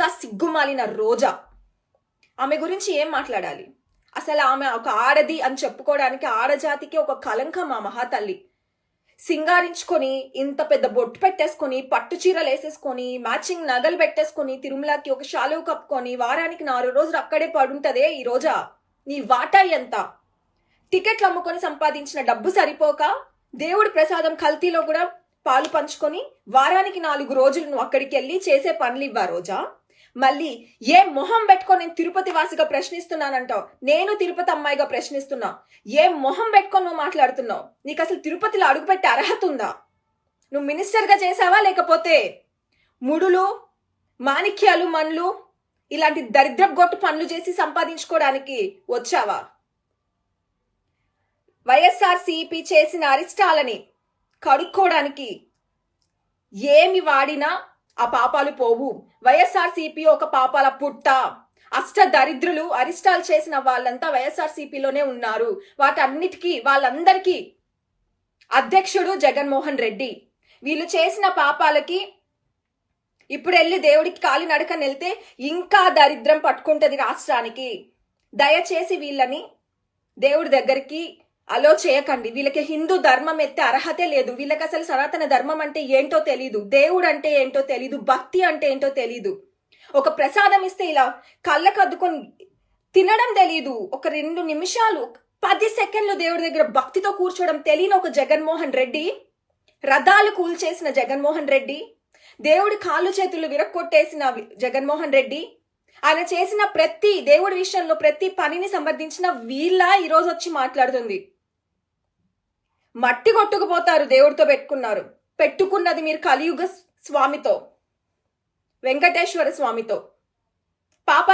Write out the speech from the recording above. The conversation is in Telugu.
ఇంకా సిగ్గుమాలిన రోజా. ఆమె గురించి ఏం మాట్లాడాలి? అసలు ఆమె ఒక ఆడది అని చెప్పుకోవడానికి ఆడజాతికి ఒక కలంకం ఆ మహాతల్లి. సింగారించుకొని ఇంత పెద్ద బొట్టు పెట్టేసుకొని పట్టు చీరలు వేసేసుకొని మ్యాచింగ్ నగలు పెట్టేసుకొని తిరుమలకి ఒక శాలువు కప్పుకొని వారానికి 4 రోజులు అక్కడే పడుంటదే ఈ రోజా. నీ వాటా ఎంత? టికెట్లు అమ్ముకొని సంపాదించిన డబ్బు సరిపోక దేవుడి ప్రసాదం కల్తీలో కూడా పాలు పంచుకొని వారానికి 4 రోజులు నువ్వు అక్కడికి వెళ్ళి చేసే పనులు ఇవ్వా రోజా. మళ్ళీ ఏ మొహం పెట్టుకొని నేను తిరుపతి వాసిగా ప్రశ్నిస్తున్నానంటావు. నేను తిరుపతి అమ్మాయిగా ప్రశ్నిస్తున్నా. ఏ మొహం పెట్టుకొని నువ్వు మాట్లాడుతున్నావు? నీకు అసలు తిరుపతిలో అడుగుపెట్టే అర్హత ఉందా? నువ్వు మినిస్టర్గా చేసావా, లేకపోతే ముడులు మాణిక్యాలు మన్లు ఇలాంటి దరిద్రపు గొట్టు పనులు చేసి సంపాదించుకోవడానికి వచ్చావా? వైఎస్ఆర్సీపీ చేసిన అరిష్టాలని కడుక్కోవడానికి ఏమి వాడినా ఆ పాపాలు పోవు. వైఎస్ఆర్సీపీ ఒక పాపాల పుట్ట. అష్ట దరిద్రులు అరిష్టాలు చేసిన వాళ్ళంతా వైఎస్ఆర్సీపీలోనే ఉన్నారు. వాటన్నిటికీ వాళ్ళందరికీ అధ్యక్షుడు జగన్మోహన్ రెడ్డి. వీళ్ళు చేసిన పాపాలకి ఇప్పుడు వెళ్ళి దేవుడికి కాలి నడకని వెళ్తే ఇంకా దరిద్రం పట్టుకుంటది రాష్ట్రానికి. దయచేసి వీళ్ళని దేవుడి దగ్గరికి అలో చేయకండి. వీళ్ళకి హిందూ ధర్మం ఎత్తే అర్హతే లేదు. వీళ్ళకి అసలు సనాతన ధర్మం అంటే ఏంటో తెలీదు, దేవుడు అంటే ఏంటో తెలీదు, భక్తి అంటే ఏంటో తెలీదు. ఒక ప్రసాదం ఇస్తే ఇలా కళ్ళకద్దుకొని తినడం తెలీదు. ఒక 2 నిమిషాలు 10 సెకండ్లు దేవుడి దగ్గర భక్తితో కూర్చోవడం తెలియని ఒక జగన్మోహన్ రెడ్డి, రథాలు కూల్చేసిన జగన్మోహన్ రెడ్డి, దేవుడి కాళ్ళు చేతులు విరక్కొట్టేసిన జగన్మోహన్ రెడ్డి, ఆయన చేసిన ప్రతి దేవుడి విషయంలో ప్రతి పనిని సమర్థించిన వీళ్ళ ఈరోజు వచ్చి మాట్లాడుతుంది. మట్టి కొట్టుకుపోతారు. దేవుడితో పెట్టుకున్నది మీరు కలియుగ స్వామితో, వెంకటేశ్వర స్వామితో. పాప